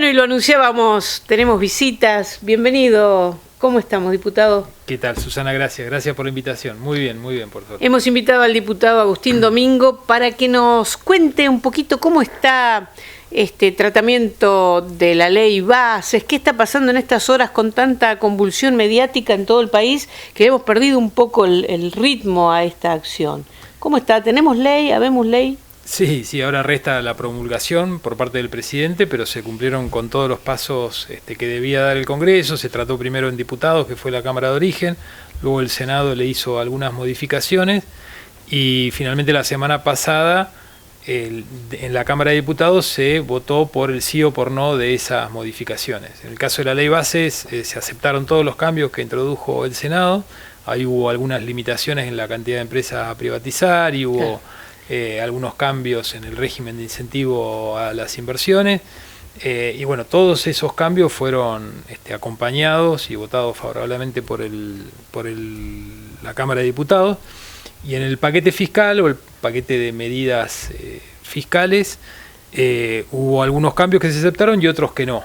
Bueno, y lo anunciábamos, tenemos visitas. Bienvenido. ¿Cómo estamos, diputado? ¿Qué tal, Susana? Gracias por la invitación. Muy bien, por favor. Hemos invitado al diputado Agustín Domingo para que nos cuente un poquito cómo está este tratamiento de la ley Bases, qué está pasando en estas horas con tanta convulsión mediática en todo el país, que hemos perdido un poco el ritmo a esta acción. ¿Cómo está? ¿Tenemos ley? ¿Habemos ley? Sí, ahora resta la promulgación por parte del presidente, pero se cumplieron con todos los pasos que debía dar el Congreso. Se trató primero en diputados, que fue la Cámara de Origen, luego el Senado le hizo algunas modificaciones y finalmente la semana pasada en la Cámara de Diputados se votó por el sí o por no de esas modificaciones. En el caso de la ley Bases se aceptaron todos los cambios que introdujo el Senado. Ahí hubo algunas limitaciones en la cantidad de empresas a privatizar y hubo algunos cambios en el régimen de incentivo a las inversiones. Y bueno, todos esos cambios fueron acompañados y votados favorablemente por la Cámara de Diputados. Y en el paquete fiscal o el paquete de medidas fiscales hubo algunos cambios que se aceptaron y otros que no.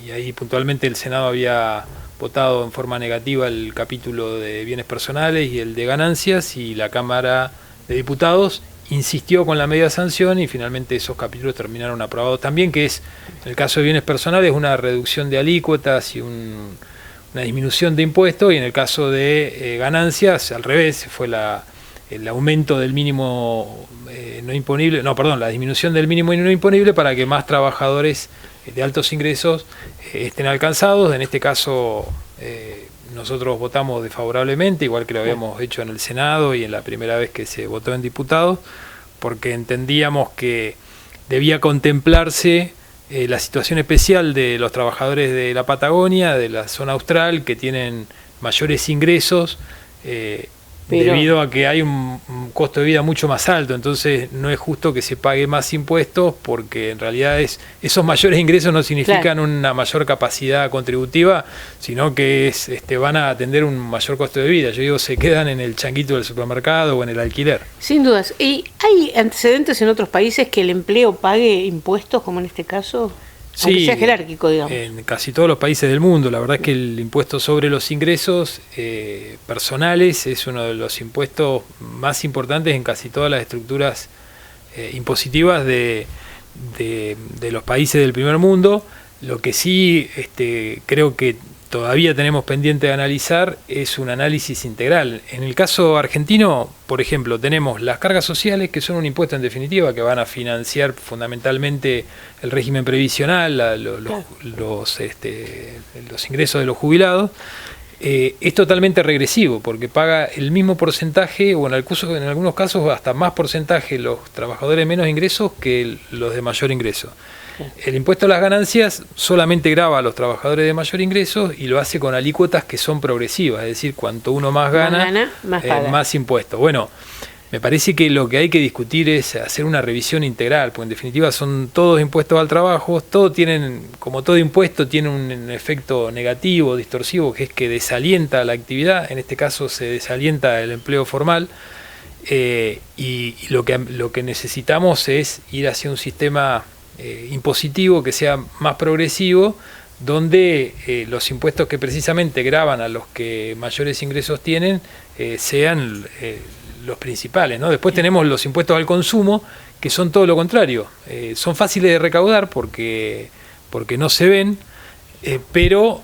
Y ahí puntualmente el Senado había votado en forma negativa el capítulo de bienes personales y el de ganancias, y la Cámara de Diputados insistió con la medida sanción y finalmente esos capítulos terminaron aprobados también, que es, en el caso de bienes personales, una reducción de alícuotas y una disminución de impuestos, y en el caso de ganancias, al revés, fue el aumento del mínimo no imponible, la disminución del mínimo no imponible para que más trabajadores de altos ingresos estén alcanzados. En este caso nosotros votamos desfavorablemente, igual que lo habíamos hecho en el Senado y en la primera vez que se votó en diputados, porque entendíamos que debía contemplarse la situación especial de los trabajadores de la Patagonia, de la zona austral, que tienen mayores ingresos debido a que hay un costo de vida mucho más alto. Entonces no es justo que se pague más impuestos, porque en realidad esos mayores ingresos no significan una mayor capacidad contributiva, sino que van a atender un mayor costo de vida. Yo digo, se quedan en el changuito del supermercado o en el alquiler. Sin dudas. ¿Y hay antecedentes en otros países que el empleo pague impuestos, como en este caso? Aunque sea jerárquico, digamos. En casi todos los países del mundo. La verdad es que el impuesto sobre los ingresos personales es uno de los impuestos más importantes en casi todas las estructuras impositivas de los países del primer mundo. Lo que sí creo que todavía tenemos pendiente de analizar es un análisis integral. En el caso argentino, por ejemplo, tenemos las cargas sociales, que son un impuesto en definitiva que van a financiar fundamentalmente el régimen previsional, los ingresos de los jubilados. Es totalmente regresivo, porque paga el mismo porcentaje, o en algunos casos hasta más porcentaje, los trabajadores de menos ingresos que los de mayor ingreso. El impuesto a las ganancias solamente grava a los trabajadores de mayor ingreso y lo hace con alícuotas que son progresivas, es decir, cuanto uno más gana, más impuestos. Bueno, me parece que lo que hay que discutir es hacer una revisión integral, porque en definitiva son todos impuestos al trabajo, como todo impuesto tiene un efecto negativo, distorsivo, que es que desalienta la actividad. En este caso se desalienta el empleo formal, y lo que necesitamos es ir hacia un sistema impositivo que sea más progresivo, donde los impuestos que precisamente gravan a los que mayores ingresos tienen sean los principales, ¿no? Después tenemos los impuestos al consumo, que son todo lo contrario. Son fáciles de recaudar porque no se ven, pero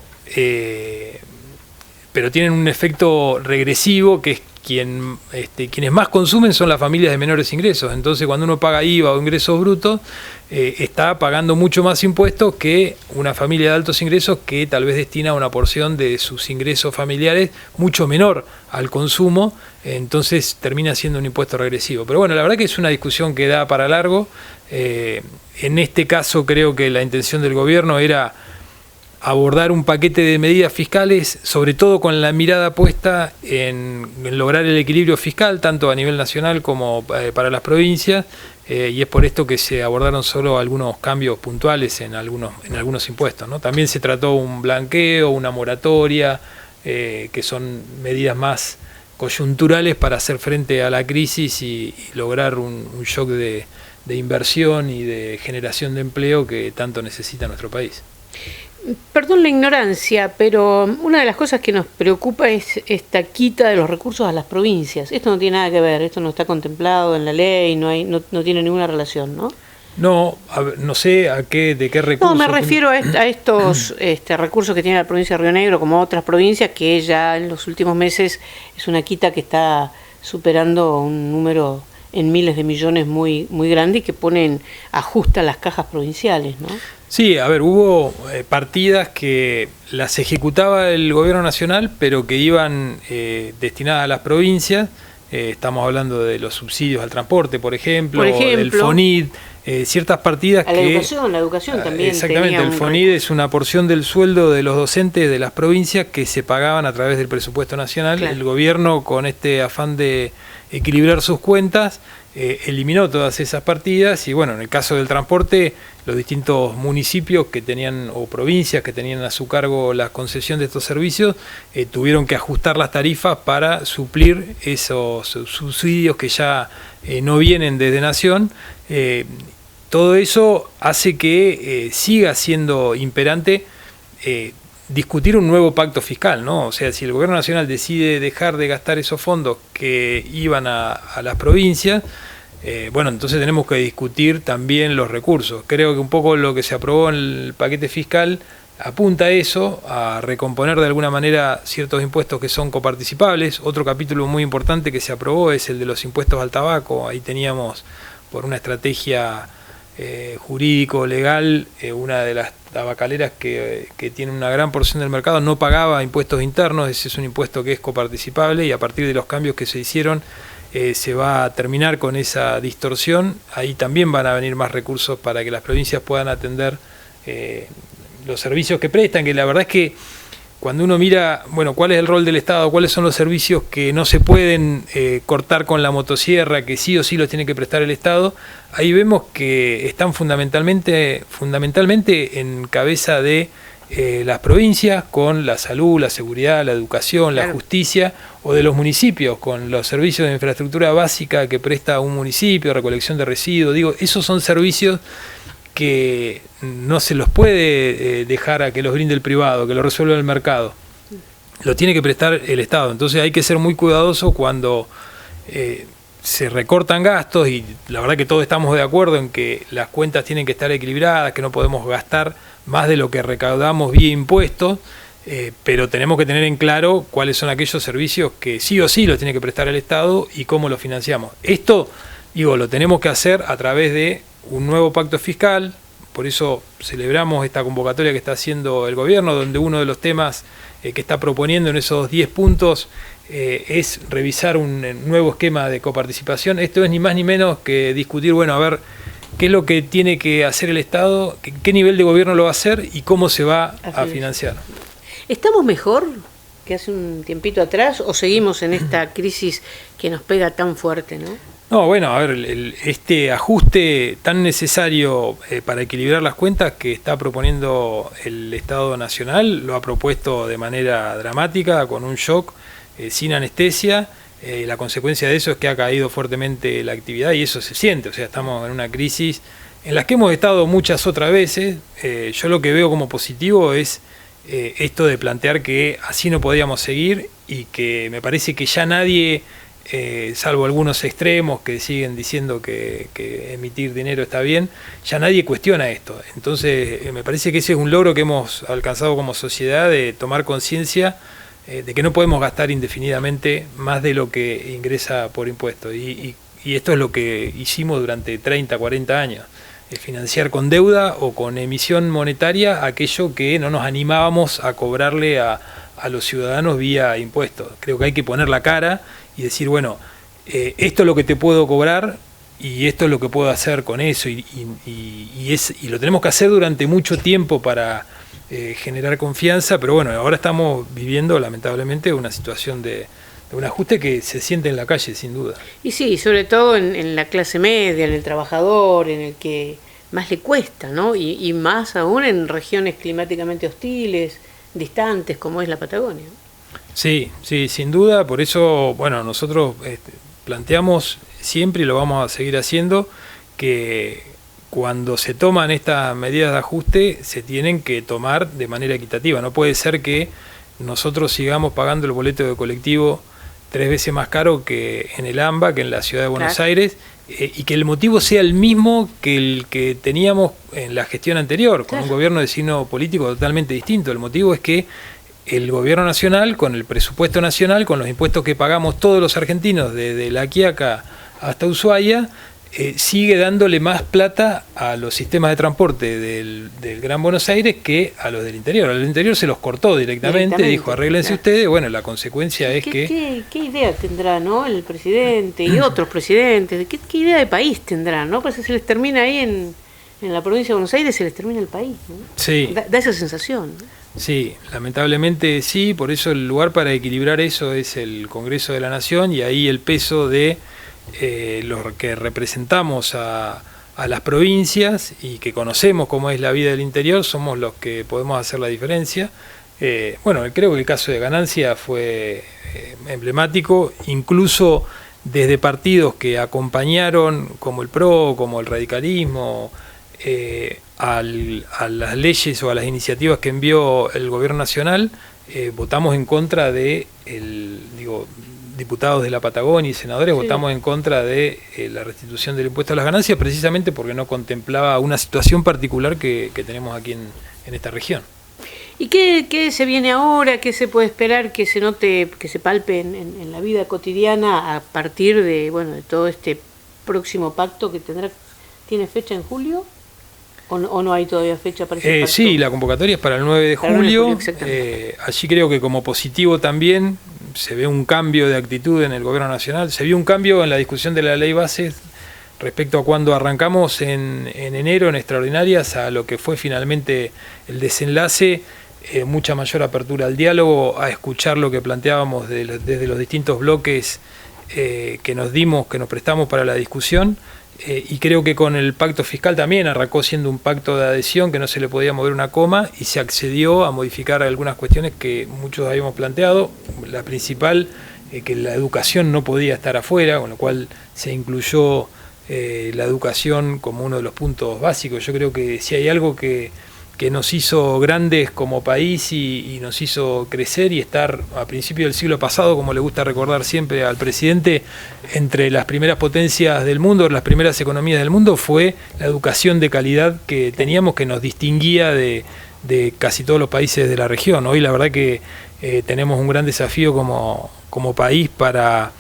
tienen un efecto regresivo, que es quienes más consumen son las familias de menores ingresos. Entonces, cuando uno paga IVA o ingresos brutos, está pagando mucho más impuestos que una familia de altos ingresos, que tal vez destina una porción de sus ingresos familiares mucho menor al consumo. Entonces termina siendo un impuesto regresivo. Pero bueno, la verdad que es una discusión que da para largo. En este caso creo que la intención del gobierno era abordar un paquete de medidas fiscales, sobre todo con la mirada puesta en lograr el equilibrio fiscal, tanto a nivel nacional como para las provincias, y es por esto que se abordaron solo algunos cambios puntuales en algunos impuestos, ¿no? También se trató un blanqueo, una moratoria, que son medidas más coyunturales para hacer frente a la crisis y lograr un shock de inversión y de generación de empleo que tanto necesita nuestro país. Perdón la ignorancia, pero una de las cosas que nos preocupa es esta quita de los recursos a las provincias. Esto no tiene nada que ver, esto no está contemplado en la ley, no tiene ninguna relación, ¿no? No, no sé de qué recursos. No, me refiero a estos recursos que tiene la provincia de Río Negro, como otras provincias, que ya en los últimos meses es una quita que está superando un número en miles de millones muy grande y que ajusta las cajas provinciales, ¿no? Sí, a ver, hubo partidas que las ejecutaba el gobierno nacional, pero que iban destinadas a las provincias. Estamos hablando de los subsidios al transporte, por ejemplo. Del FONID, ciertas partidas a la educación también. Exactamente, el FONID es una porción del sueldo de los docentes de las provincias que se pagaban a través del presupuesto nacional. Claro. El gobierno, con este afán de equilibrar sus cuentas, eliminó todas esas partidas y bueno, en el caso del transporte, los distintos municipios que tenían o provincias que tenían a su cargo la concesión de estos servicios tuvieron que ajustar las tarifas para suplir esos subsidios que ya no vienen desde Nación. Todo eso hace que siga siendo imperante discutir un nuevo pacto fiscal, ¿no? O sea, si el gobierno nacional decide dejar de gastar esos fondos que iban a las provincias, bueno, entonces tenemos que discutir también los recursos. Creo que un poco lo que se aprobó en el paquete fiscal apunta a eso, a recomponer de alguna manera ciertos impuestos que son coparticipables. Otro capítulo muy importante que se aprobó es el de los impuestos al tabaco. Ahí teníamos, por una estrategia jurídico-legal, una de las tabacaleras que tiene una gran porción del mercado no pagaba impuestos internos. Ese es un impuesto que es coparticipable y a partir de los cambios que se hicieron se va a terminar con esa distorsión. Ahí también van a venir más recursos para que las provincias puedan atender los servicios que prestan, que la verdad es que cuando uno mira, bueno, cuál es el rol del Estado, cuáles son los servicios que no se pueden cortar con la motosierra, que sí o sí los tiene que prestar el Estado, ahí vemos que están fundamentalmente en cabeza de las provincias, con la salud, la seguridad, la educación, la justicia, o de los municipios, con los servicios de infraestructura básica que presta un municipio, recolección de residuos. Digo, esos son servicios que no se los puede dejar a que los brinde el privado, que lo resuelva el mercado. Lo tiene que prestar el Estado. Entonces hay que ser muy cuidadoso cuando se recortan gastos, y la verdad que todos estamos de acuerdo en que las cuentas tienen que estar equilibradas, que no podemos gastar más de lo que recaudamos vía impuestos, pero tenemos que tener en claro cuáles son aquellos servicios que sí o sí los tiene que prestar el Estado y cómo lo financiamos. Esto, digo, lo tenemos que hacer a través de un nuevo pacto fiscal. Por eso celebramos esta convocatoria que está haciendo el gobierno, donde uno de los temas que está proponiendo en esos 10 puntos es revisar un nuevo esquema de coparticipación. Esto es ni más ni menos que discutir, bueno, a ver qué es lo que tiene que hacer el Estado, qué nivel de gobierno lo va a hacer y cómo se va a financiar. ¿Estamos mejor que hace un tiempito atrás o seguimos en esta crisis que nos pega tan fuerte, no? No, bueno, a ver, este ajuste tan necesario para equilibrar las cuentas que está proponiendo el Estado Nacional, lo ha propuesto de manera dramática, con un shock, sin anestesia. La consecuencia de eso es que ha caído fuertemente la actividad y eso se siente. O sea, estamos en una crisis en la que hemos estado muchas otras veces. Yo lo que veo como positivo es esto de plantear que así no podíamos seguir y que me parece que ya nadie... salvo algunos extremos que siguen diciendo que emitir dinero está bien, ya nadie cuestiona esto. Entonces me parece que ese es un logro que hemos alcanzado como sociedad, de tomar conciencia de que no podemos gastar indefinidamente más de lo que ingresa por impuestos. Y esto es lo que hicimos durante 30, 40 años, financiar con deuda o con emisión monetaria aquello que no nos animábamos a cobrarle a los ciudadanos vía impuestos. Creo que hay que poner la cara y decir, bueno, esto es lo que te puedo cobrar y esto es lo que puedo hacer con eso, y lo tenemos que hacer durante mucho tiempo para generar confianza, pero bueno, ahora estamos viviendo lamentablemente una situación de un ajuste que se siente en la calle, sin duda. Y sí, sobre todo en la clase media, en el trabajador, en el que más le cuesta, ¿no? Y más aún en regiones climáticamente hostiles, distantes, como es la Patagonia. Sí, sí, sin duda. Por eso, bueno, nosotros planteamos siempre, y lo vamos a seguir haciendo, que cuando se toman estas medidas de ajuste se tienen que tomar de manera equitativa. No puede ser que nosotros sigamos pagando el boleto de colectivo 3 veces más caro que en el AMBA, que en la ciudad de Buenos Aires, y que el motivo sea el mismo que el que teníamos en la gestión anterior, con un gobierno de signo político totalmente distinto. El motivo es que el gobierno nacional, con el presupuesto nacional, con los impuestos que pagamos todos los argentinos, desde La Quiaca hasta Ushuaia, sigue dándole más plata a los sistemas de transporte del Gran Buenos Aires que a los del interior. Al interior se los cortó directamente, dijo arréglense ustedes. Bueno, la consecuencia es que... ¿Qué idea tendrá, no, el presidente y otros presidentes? ¿Qué idea de país tendrán, no? Pues se les termina ahí en la provincia de Buenos Aires, se les termina el país, ¿no? Sí. Da esa sensación, ¿no? Sí, lamentablemente sí, por eso el lugar para equilibrar eso es el Congreso de la Nación, y ahí el peso de los que representamos a las provincias y que conocemos cómo es la vida del interior, somos los que podemos hacer la diferencia. Bueno, creo que el caso de Ganancia fue emblemático, incluso desde partidos que acompañaron, como el PRO, como el radicalismo, a las leyes o a las iniciativas que envió el gobierno nacional, votamos en contra de diputados de la Patagonia y senadores, votamos en contra de la restitución del impuesto a las ganancias, precisamente porque no contemplaba una situación particular que tenemos aquí en esta región. ¿Y qué se viene ahora? ¿Qué se puede esperar que se note, que se palpe en la vida cotidiana a partir de todo este próximo pacto que tiene fecha en julio? ¿O no hay todavía fecha para ese pacto? Sí, la convocatoria es para el 9 de julio. Allí creo que como positivo también se ve un cambio de actitud en el gobierno nacional. Se vio un cambio en la discusión de la ley base respecto a cuando arrancamos en enero en extraordinarias a lo que fue finalmente el desenlace. Mucha mayor apertura al diálogo, a escuchar lo que planteábamos desde los distintos bloques que nos prestamos para la discusión. Y creo que con el pacto fiscal también arrancó siendo un pacto de adhesión que no se le podía mover una coma, y se accedió a modificar algunas cuestiones que muchos habíamos planteado. La principal, que la educación no podía estar afuera, con lo cual se incluyó la educación como uno de los puntos básicos. Yo creo que si hay algo que nos hizo grandes como país y nos hizo crecer y estar a principios del siglo pasado, como le gusta recordar siempre al presidente, entre las primeras potencias del mundo, las primeras economías del mundo, fue la educación de calidad que teníamos, que nos distinguía de casi todos los países de la región. Hoy la verdad que tenemos un gran desafío como país para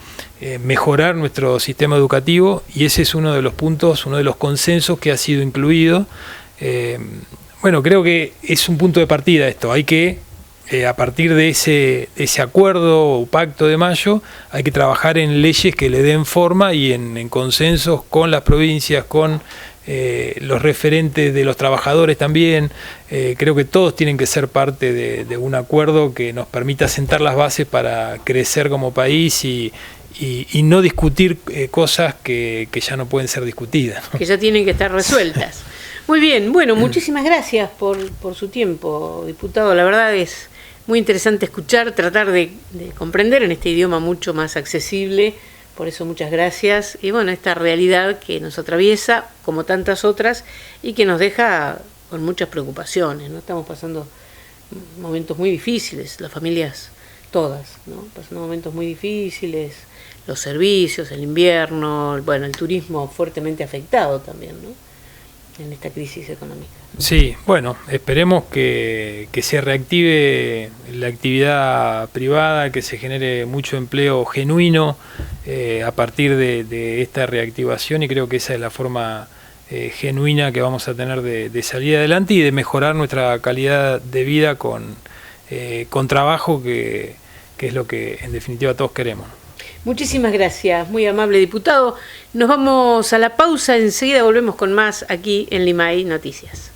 mejorar nuestro sistema educativo, y ese es uno de los puntos, uno de los consensos que ha sido incluido. Bueno, creo que es un punto de partida esto. Hay que, a partir de ese acuerdo o pacto de mayo, hay que trabajar en leyes que le den forma y en consensos con las provincias, con los referentes de los trabajadores también. Creo que todos tienen que ser parte de un acuerdo que nos permita sentar las bases para crecer como país y no discutir cosas que ya no pueden ser discutidas, ¿no? Que ya tienen que estar resueltas. Muy bien, bueno, muchísimas gracias por su tiempo, diputado. La verdad es muy interesante escuchar, tratar de comprender en este idioma mucho más accesible. Por eso muchas gracias. Y bueno, esta realidad que nos atraviesa, como tantas otras, y que nos deja con muchas preocupaciones, ¿no? Estamos pasando momentos muy difíciles, las familias todas, ¿no? Pasando momentos muy difíciles, los servicios, el invierno, bueno, el turismo fuertemente afectado también, ¿no?, en esta crisis económica. Sí, bueno, esperemos que se reactive la actividad privada, que se genere mucho empleo genuino a partir de esta reactivación, y creo que esa es la forma genuina que vamos a tener de salir adelante y de mejorar nuestra calidad de vida con trabajo, que es lo que en definitiva todos queremos. Muchísimas gracias, muy amable diputado. Nos vamos a la pausa, enseguida volvemos con más aquí en Limay Noticias.